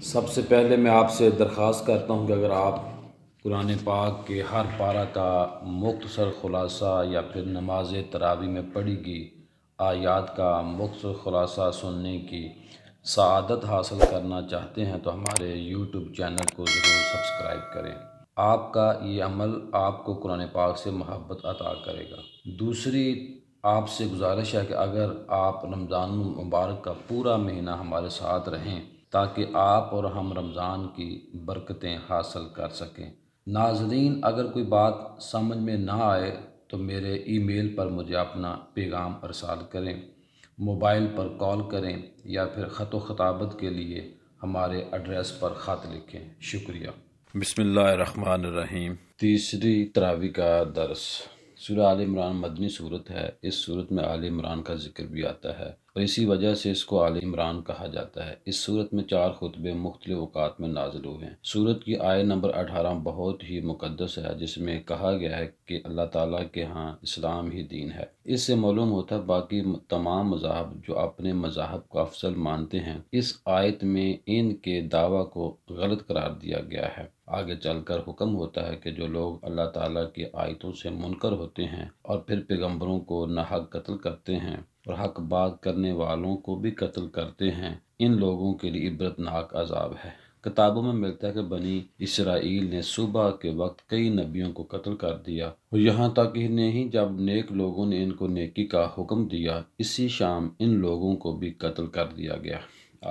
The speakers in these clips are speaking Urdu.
سب سے پہلے میں آپ سے درخواست کرتا ہوں کہ اگر آپ قرآن پاک کے ہر پارہ کا مختصر خلاصہ یا پھر نماز تراویح میں پڑھی گئی آیات کا مختصر خلاصہ سننے کی سعادت حاصل کرنا چاہتے ہیں تو ہمارے یوٹیوب چینل کو ضرور سبسکرائب کریں۔ آپ کا یہ عمل آپ کو قرآن پاک سے محبت عطا کرے گا۔ دوسری آپ سے گزارش ہے کہ اگر آپ رمضان المبارک کا پورا مہینہ ہمارے ساتھ رہیں تاکہ آپ اور ہم رمضان کی برکتیں حاصل کر سکیں۔ ناظرین، اگر کوئی بات سمجھ میں نہ آئے تو میرے ای میل پر مجھے اپنا پیغام ارسال کریں، موبائل پر کال کریں یا پھر خط و خطابت کے لیے ہمارے ایڈریس پر خط لکھیں۔ شکریہ۔ بسم اللہ الرحمن الرحیم۔ تیسری تراویح کا درس۔ سورہ آل عمران مدنی صورت ہے۔ اس صورت میں آل عمران کا ذکر بھی آتا ہے اور اسی وجہ سے اس کو آل عمران کہا جاتا ہے۔ اس صورت میں 4 خطبے مختلف اوقات میں نازل ہوئے ہیں۔ صورت کی آیت نمبر 18 بہت ہی مقدس ہے، جس میں کہا گیا ہے کہ اللہ تعالیٰ کے ہاں اسلام ہی دین ہے۔ اس سے معلوم ہوتا ہے باقی تمام مذاہب جو اپنے مذاہب کو افضل مانتے ہیں، اس آیت میں ان کے دعویٰ کو غلط قرار دیا گیا ہے۔ آگے چل کر حکم ہوتا ہے کہ جو لوگ اللہ تعالیٰ کی آیتوں سے منکر ہوتے ہیں اور پھر پیغمبروں کو ناحق قتل کرتے ہیں اور حق بات کرنے والوں کو بھی قتل کرتے ہیں، ان لوگوں کے لیے عبرتناک عذاب ہے۔ کتابوں میں ملتا ہے کہ بنی اسرائیل نے صبح کے وقت کئی نبیوں کو قتل کر دیا اور یہاں تک ہی نہیں، جب نیک لوگوں نے ان کو نیکی کا حکم دیا، اسی شام ان لوگوں کو بھی قتل کر دیا گیا۔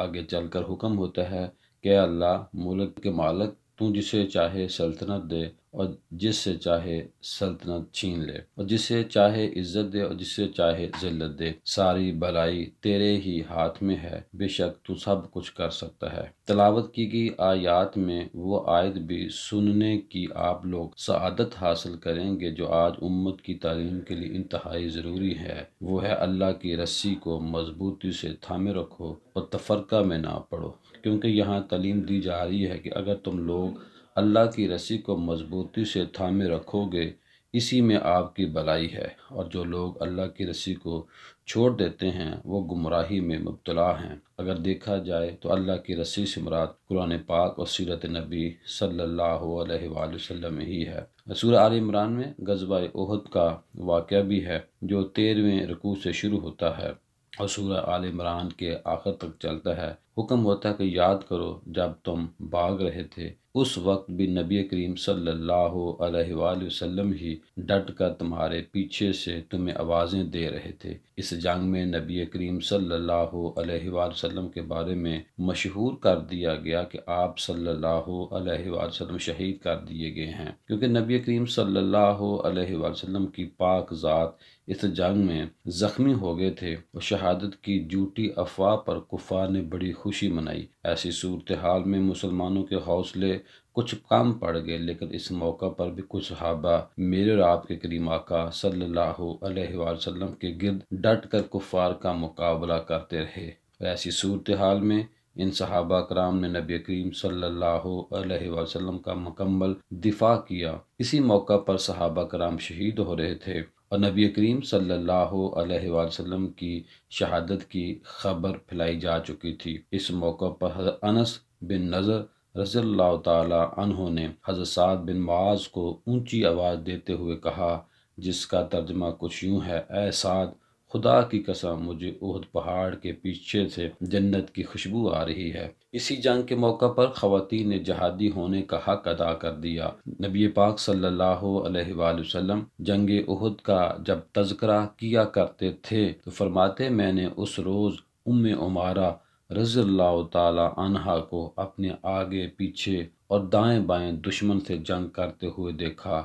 آگے چل کر حکم ہوتا ہے کہ اللہ ملک کے مالک، تو جسے چاہے سلطنت دے اور جس سے چاہے سلطنت چھین لے، اور جسے چاہے عزت دے اور جسے چاہے ذلت دے، ساری بھلائی تیرے ہی ہاتھ میں ہے، بے شک تو سب کچھ کر سکتا ہے۔ تلاوت کی گئی آیات میں وہ آیت بھی سننے کی آپ لوگ سعادت حاصل کریں گے جو آج امت کی تعلیم کے لیے انتہائی ضروری ہے۔ وہ ہے اللہ کی رسی کو مضبوطی سے تھامے رکھو اور تفرقہ میں نہ پڑو، کیونکہ یہاں تعلیم دی جا رہی ہے کہ اگر تم لوگ اللہ کی رسی کو مضبوطی سے تھامے رکھو گے، اسی میں آپ کی بھلائی ہے، اور جو لوگ اللہ کی رسی کو چھوڑ دیتے ہیں وہ گمراہی میں مبتلا ہیں۔ اگر دیکھا جائے تو اللہ کی رسی سے مراد قرآن پاک اور سیرت نبی صلی اللہ علیہ وآلہ وسلم ہی ہے۔ سورہ آل عمران میں غزوہ احد کا واقعہ بھی ہے جو 13ویں رکوع سے شروع ہوتا ہے اور سورہ آل عمران کے آخر تک چلتا ہے۔ حکم ہوتا ہے کہ یاد کرو جب تم بھاگ رہے تھے، اس وقت بھی نبی کریم صلی اللہ علیہ وآلہ وسلم ہی ڈٹ کر تمہارے پیچھے سے تمہیں آوازیں دے رہے تھے۔ اس جنگ میں نبی کریم صلی اللہ علیہ وآلہ وسلم کے بارے میں مشہور کر دیا گیا کہ آپ صلی اللہ علیہ وآلہ وسلم شہید کر دیے گئے ہیں، کیونکہ نبی کریم صلی اللہ علیہ وآلہ وسلم کی پاک ذات اس جنگ میں زخمی ہو گئے تھے اور شہادت کی جھوٹی افواہ پر کفار نے بڑی خوشی منائی۔ ایسی صورتحال میں مسلمانوں کے حوصلے کچھ کم پڑ گئے، لیکن اس موقع پر بھی کچھ صحابہ میرے اور آپ کے کریم آقا صلی اللہ علیہ وآلہ وسلم کے گرد ڈٹ کر کفار کا مقابلہ کرتے رہے۔ ایسی صورتحال میں ان صحابہ کرام نے نبی کریم صلی اللہ علیہ وآلہ وسلم کا مکمل دفاع کیا۔ اسی موقع پر صحابہ کرام شہید ہو رہے تھے اور نبی کریم صلی اللہ علیہ وآلہ وسلم کی شہادت کی خبر پھیلائی جا چکی تھی۔ اس موقع پر حضرت انس بن نضر رضی اللہ تعالی عنہ نے حضرت سعد بن معاذ کو اونچی آواز دیتے ہوئے کہا، جس کا ترجمہ کچھ یوں ہے، اے سعد، خدا کی قسم مجھے احد پہاڑ کے پیچھے سے جنت کی خوشبو آ رہی ہے۔ اسی جنگ کے موقع پر خواتین نے جہادی ہونے کا حق ادا کر دیا۔ نبی پاک صلی اللہ علیہ وآلہ وسلم جنگ احد کا جب تذکرہ کیا کرتے تھے تو فرماتے، میں نے اس روز عمارہ رضی اللہ تعالی عنہا کو اپنے آگے پیچھے اور دائیں بائیں دشمن سے جنگ کرتے ہوئے دیکھا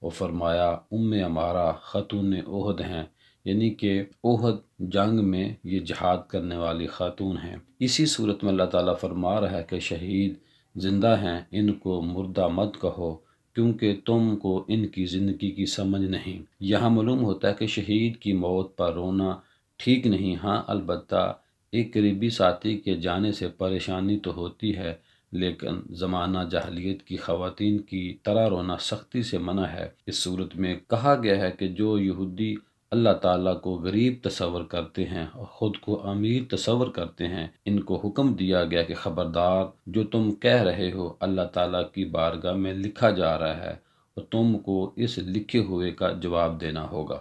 اور فرمایا، عمارہ خاتون احد ہیں، یعنی کہ احد جنگ میں یہ جہاد کرنے والی خاتون ہیں۔ اسی صورت میں اللہ تعالیٰ فرما رہا ہے کہ شہید زندہ ہیں، ان کو مردہ مت کہو، کیونکہ تم کو ان کی زندگی کی سمجھ نہیں۔ یہاں معلوم ہوتا ہے کہ شہید کی موت پر رونا ٹھیک نہیں، ہاں البتہ ایک قریبی ساتھی کے جانے سے پریشانی تو ہوتی ہے، لیکن زمانہ جاہلیت کی خواتین کی طرح رونا سختی سے منع ہے۔ اس صورت میں کہا گیا ہے کہ جو یہودی اللہ تعالیٰ کو غریب تصور کرتے ہیں اور خود کو امیر تصور کرتے ہیں، ان کو حکم دیا گیا کہ خبردار، جو تم کہہ رہے ہو اللہ تعالیٰ کی بارگاہ میں لکھا جا رہا ہے اور تم کو اس لکھے ہوئے کا جواب دینا ہوگا۔